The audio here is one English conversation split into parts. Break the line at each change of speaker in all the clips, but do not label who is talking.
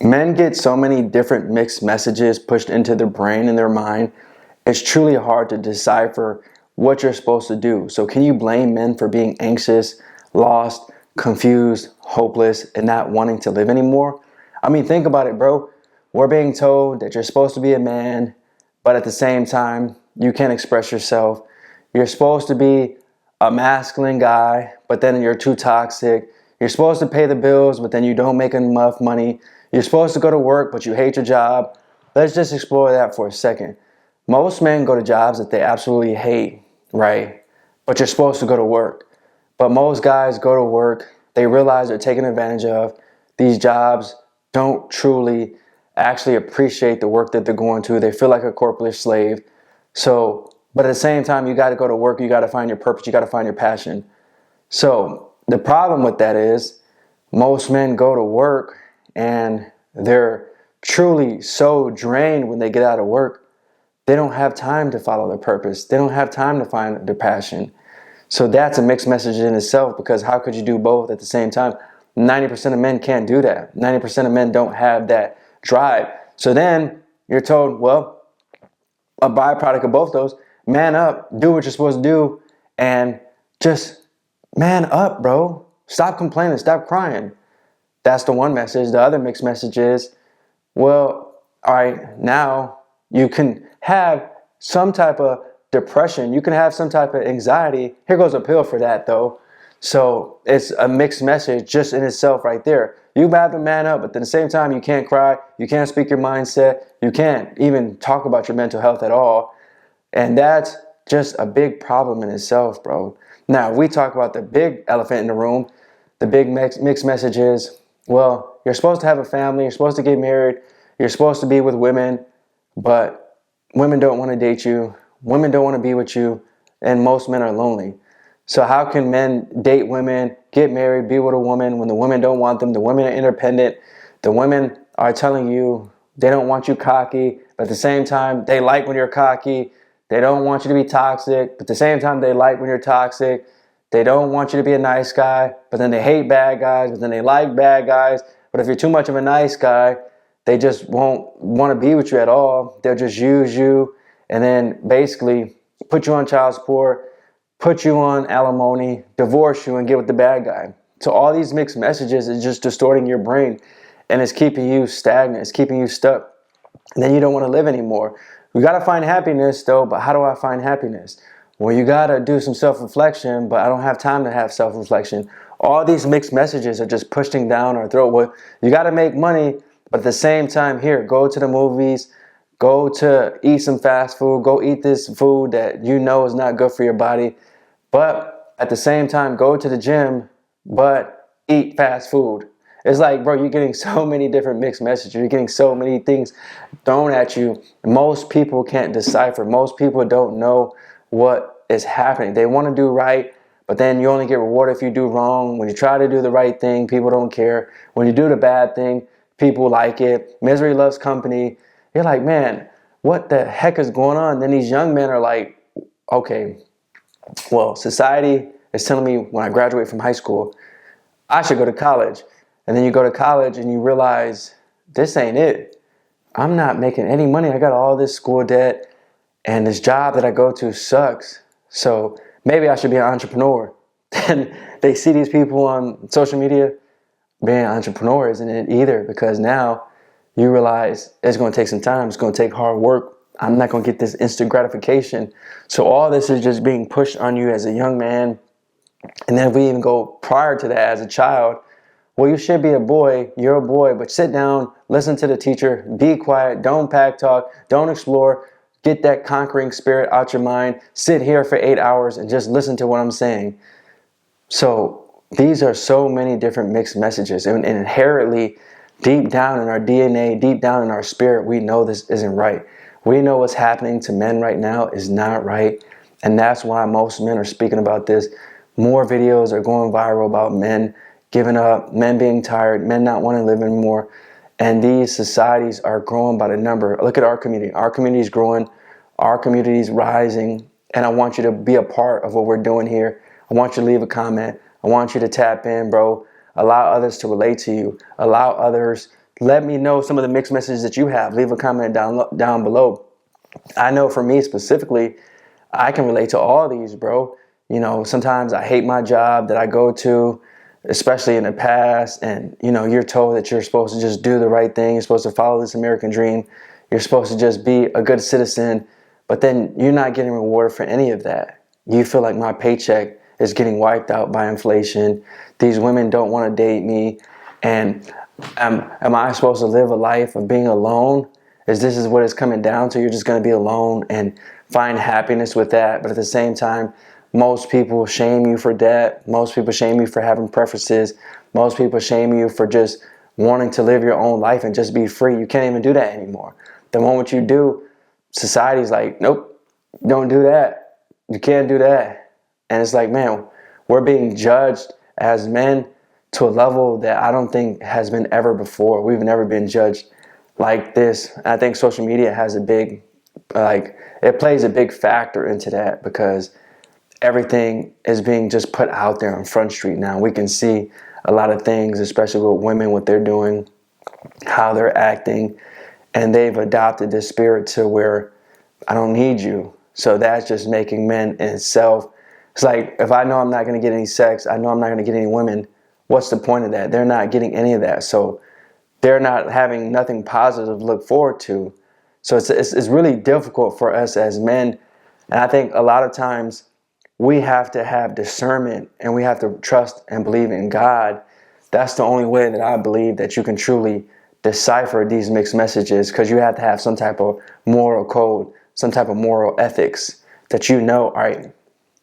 Men get so many different mixed messages pushed into their brain and their mind. It's truly hard to decipher what you're supposed to do. So can you blame men for being anxious, lost, confused, hopeless, and not wanting to live anymore? I mean, think about it, bro. We're being told that you're supposed to be a man, but at the same time, you can't express yourself. You're supposed to be a masculine guy, but then you're too toxic. You're supposed to pay the bills, but then you don't make enough money. You're supposed to go to work, but you hate your job. Let's just explore that for a second. Most men go to jobs that they absolutely hate, right? But you're supposed to go to work. But most guys go to work, they realize they're taken advantage of. These jobs don't truly actually appreciate the work that they're going to. They feel like a corporate slave. So, but at the same time, you got to go to work. You got to find your purpose. You got to find your passion. So the problem with that is most men go to work and they're truly so drained when they get out of work. They don't have time to follow their purpose. They don't have time to find their passion. So that's a mixed message in itself, because how could you do both at the same time? 90% of men can't do that. 90% of men don't have that drive. So then you're told, well, a byproduct of both those, man up, do what you're supposed to do, and just man up, bro. Stop complaining, stop crying. That's the one message. The other mixed message is, well, all right, now you can have some type of depression. You can have some type of anxiety. Here goes a pill for that, though. So it's a mixed message just in itself right there. You have to man up, but at the same time, you can't cry. You can't speak your mindset. You can't even talk about your mental health at all. And that's just a big problem in itself, bro. Now, we talk about the big elephant in the room. The big mixed message is, well, you're supposed to have a family. You're supposed to get married. You're supposed to be with women, but women don't want to date you. Women don't want to be with you. And most men are lonely. So how can men date women, get married, be with a woman when the women don't want them? The women are independent. The women are telling you they don't want you cocky, but at the same time, they like when you're cocky. They don't want you to be toxic, but at the same time, they like when you're toxic. They don't want you to be a nice guy, but then they hate bad guys, but then they like bad guys. But if you're too much of a nice guy, they just won't want to be with you at all. They'll just use you and then basically put you on child support, put you on alimony, divorce you, and get with the bad guy. So all these mixed messages is just distorting your brain, and it's keeping you stagnant. It's keeping you stuck. And then you don't want to live anymore. We got to find happiness, though, but how do I find happiness? Well, you got to do some self-reflection, but I don't have time to have self-reflection. All these mixed messages are just pushing down our throat. Well, you got to make money, but at the same time, here, go to the movies, go to eat some fast food, go eat this food that you know is not good for your body. But at the same time, go to the gym, but eat fast food. It's like, bro, you're getting so many different mixed messages. You're getting so many things thrown at you. Most people can't decipher. Most people don't know what is happening. They want to do right, but then you only get rewarded if you do wrong. When you try to do the right thing, people don't care. When you do the bad thing, people like it. Misery loves company. You're like, man, what the heck is going on? Then these young men are like, okay, well, society is telling me when I graduate from high school, I should go to college. And then you go to college and you realize this ain't it. I'm not making any money. I got all this school debt and this job that I go to sucks. So maybe I should be an entrepreneur. And they see these people on social media being an entrepreneur isn't it either, because now you realize it's going to take some time. It's going to take hard work. I'm not going to get this instant gratification. So all this is just being pushed on you as a young man. And then if we even go prior to that as a child, well, you should be a boy. You're a boy, but sit down, listen to the teacher, be quiet, don't pack talk, don't explore, get that conquering spirit out your mind, sit here for 8 hours and just listen to what I'm saying. So these are so many different mixed messages, and inherently deep down in our DNA, deep down in our spirit, we know this isn't right. We know what's happening to men right now is not right. And that's why most men are speaking about this. More videos are going viral about men giving up, men being tired, men not wanting to live anymore. And these societies are growing by the number. Look at our community. Our community is growing. Our community is rising. And I want you to be a part of what we're doing here. I want you to leave a comment. I want you to tap in, bro. Allow others to relate to you. Allow others Let me know some of the mixed messages that you have. Leave a comment down below. I know for me specifically, I can relate to all these, bro. You know, sometimes I hate my job that I go to, especially in the past. And, you know, you're told that you're supposed to just do the right thing. You're supposed to follow this American dream. You're supposed to just be a good citizen. But then you're not getting rewarded for any of that. You feel like my paycheck is getting wiped out by inflation. These women don't want to date me. And am I supposed to live a life of being alone? This is what it's coming down to? You're just going to be alone and find happiness with that. But at the same time, most people shame you for that. Most people shame you for having preferences. Most people shame you for just wanting to live your own life and just be free. You can't even do that anymore. The moment you do, society's like, nope, don't do that. You can't do that. And it's like, man, we're being judged as men to a level that I don't think has been ever before. We've never been judged like this. I think social media has a big, it plays a big factor into that, because everything is being just put out there on Front Street now. We can see a lot of things, especially with women, what they're doing, how they're acting, and they've adopted this spirit to where I don't need you. So that's just making men in itself. It's like, if I know I'm not going to get any sex, I know I'm not going to get any women, what's the point of that? They're not getting any of that. So they're not having nothing positive to look forward to. So it's really difficult for us as men. And I think a lot of times we have to have discernment, and we have to trust and believe in God. That's the only way that I believe that you can truly decipher these mixed messages, because you have to have some type of moral code, some type of moral ethics that you know, all right,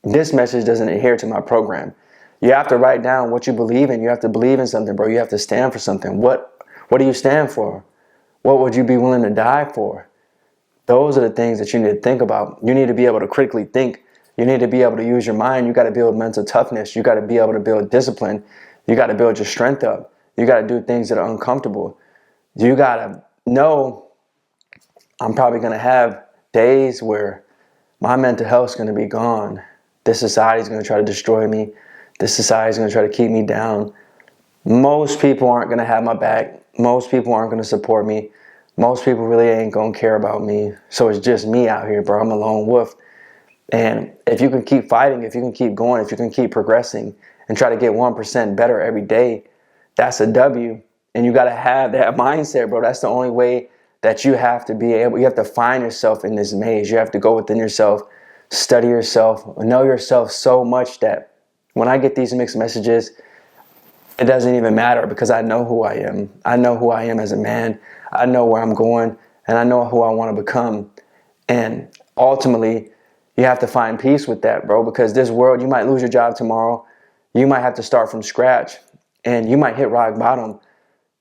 this message doesn't adhere to my program. You have to write down what you believe in. You have to believe in something, bro. You have to stand for something. What do you stand for? What would you be willing to die for? Those are the things that you need to think about. You need to be able to critically think. You need to be able to use your mind. You got to build mental toughness. You got to be able to build discipline. You got to build your strength up. You got to do things that are uncomfortable. You got to know I'm probably going to have days where my mental health is going to be gone. This society is going to try to destroy me. This society is going to try to keep me down. Most people aren't going to have my back. Most people aren't going to support me. Most people really ain't going to care about me. So it's just me out here, bro. I'm a lone wolf. And if you can keep fighting, if you can keep going, if you can keep progressing and try to get 1% better every day, that's a W. And you got to have that mindset, bro. That's the only way that you have to be able. You have to find yourself in this maze. You have to go within yourself, study yourself, know yourself so much that when I get these mixed messages, it doesn't even matter, because I know who I am. I know who I am as a man. I know where I'm going, and I know who I want to become. And ultimately, you have to find peace with that, bro, because this world, you might lose your job tomorrow. You might have to start from scratch, and you might hit rock bottom.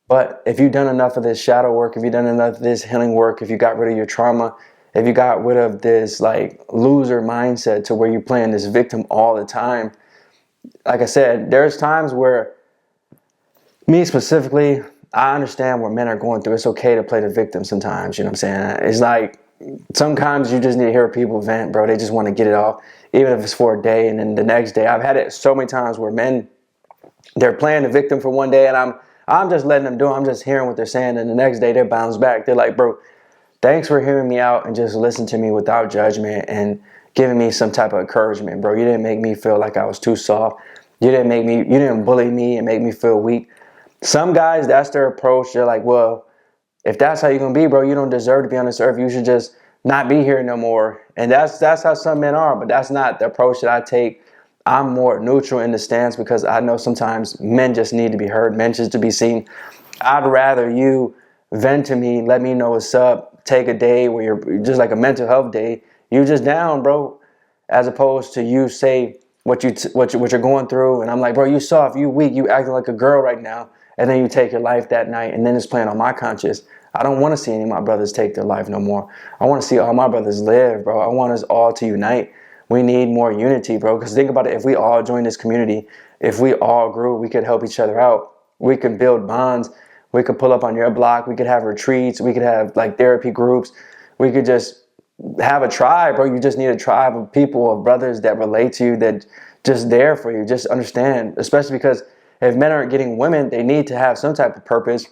But if you've done enough of this shadow work, if you've done enough of this healing work, if you got rid of your trauma, if you got rid of this like loser mindset to where you're playing this victim all the time, like I said, there's times where, me specifically, I understand what men are going through. It's okay to play the victim sometimes, you know what I'm saying? It's like, sometimes you just need to hear people vent, bro. They just want to get it off, even if it's for a day, and then the next day. I've had it so many times where men, they're playing the victim for one day, and I'm just letting them do it. I'm just hearing what they're saying, and the next day they bounce back. They're like, bro, thanks for hearing me out and just listen to me without judgment and giving me some type of encouragement, bro. You didn't make me feel like I was too soft. You didn't bully me and make me feel weak. Some guys, that's their approach. They're like, well, if that's how you're going to be, bro, you don't deserve to be on this earth. You should just not be here no more. And that's how some men are, but that's not the approach that I take. I'm more neutral in the stance, because I know sometimes men just need to be heard, men just to be seen. I'd rather you vent to me, let me know what's up, take a day where you're just like a mental health day. You just down, bro, as opposed to you say what you're going through, and I'm like, bro, you soft, you weak, you acting like a girl right now, and then you take your life that night, and then it's playing on my conscience. I don't want to see any of my brothers take their life no more. I want to see all my brothers live, bro. I want us all to unite. We need more unity, bro, because think about it. If we all join this community, if we all grew, we could help each other out. We could build bonds. We could pull up on your block. We could have retreats. We could have like therapy groups. We could just have a tribe, bro. You just need a tribe of people, of brothers that relate to you, that just there for you. Just understand, especially because if men aren't getting women, they need to have some type of purpose.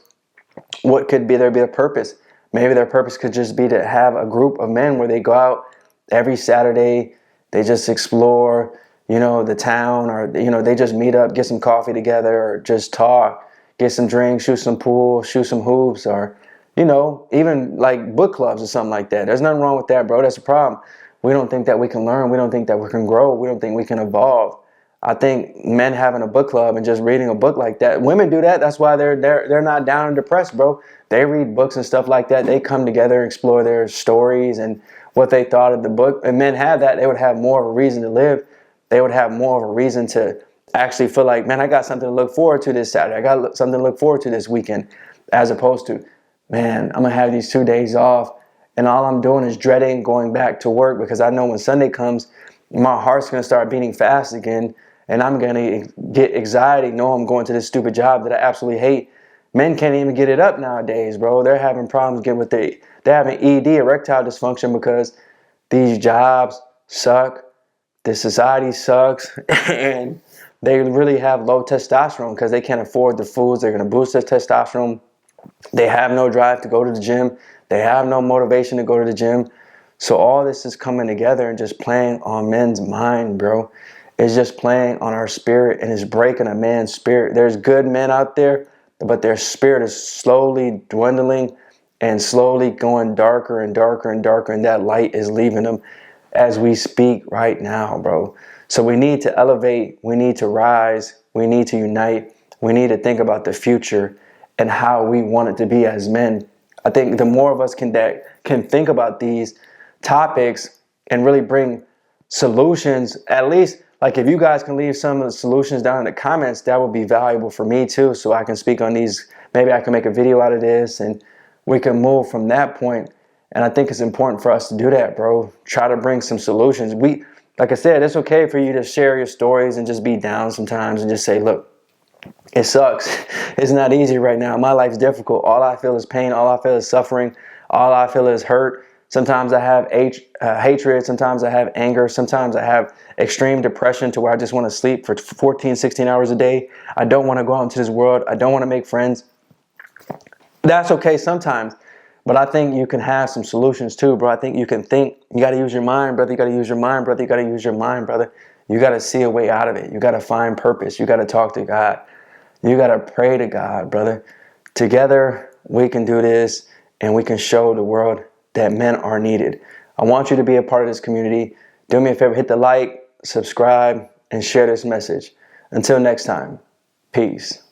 What could be their purpose? Maybe their purpose could just be to have a group of men where they go out every Saturday, they just explore, the town, or, they just meet up, get some coffee together, or just talk, get some drinks, shoot some pool, shoot some hoops, or, even like book clubs or something like that. There's nothing wrong with that, bro. That's the problem. We don't think that we can learn. We don't think that we can grow. We don't think we can evolve. I think men having a book club and just reading a book like that, women do that. That's why they're not down and depressed, bro. They read books and stuff like that. They come together and explore their stories and what they thought of the book. And men have that. They would have more of a reason to live. They would have more of a reason to actually feel like, man, I got something to look forward to this Saturday. I got something to look forward to this weekend, as opposed to, man, I'm gonna have these 2 days off, and all I'm doing is dreading going back to work, because I know when Sunday comes, my heart's gonna start beating fast again, and I'm gonna get anxiety, know I'm going to this stupid job that I absolutely hate. Men can't even get it up nowadays, bro. They're having problems getting they're having ED, erectile dysfunction, because these jobs suck, the society sucks, and they really have low testosterone because they can't afford the foods. They're gonna boost their testosterone. They have no drive to go to the gym. They have no motivation to go to the gym. So all this is coming together and just playing on men's mind, bro. It's just playing on our spirit, and it's breaking a man's spirit. There's good men out there, but their spirit is slowly dwindling and slowly going darker and darker and darker, and that light is leaving them as we speak right now, bro. So we need to elevate, we need to rise, we need to unite, we need to think about the future and how we want it to be as men. I think the more of us can think about these topics and really bring solutions, at least, like, if you guys can leave some of the solutions down in the comments, that would be valuable for me too, so I can speak on these. Maybe I can make a video out of this and we can move from that point. And I think it's important for us to do that, bro. Try to bring some solutions. Like I said, it's okay for you to share your stories and just be down sometimes and just say, look, it sucks. It's not easy right now. My life's difficult. All I feel is pain. All I feel is suffering. All I feel is hurt. Sometimes I have hatred. Sometimes I have anger. Sometimes I have extreme depression to where I just want to sleep for 14, 16 hours a day. I don't want to go out into this world. I don't want to make friends. That's okay sometimes. But I think you can have some solutions too, bro. I think you can think. You got to use your mind, brother. You got to use your mind, brother. You got to use your mind, brother. You got to see a way out of it. You got to find purpose. You got to talk to God. You got to pray to God, brother. Together, we can do this, and we can show the world that men are needed. I want you to be a part of this community. Do me a favor, hit the like, subscribe, and share this message. Until next time, peace.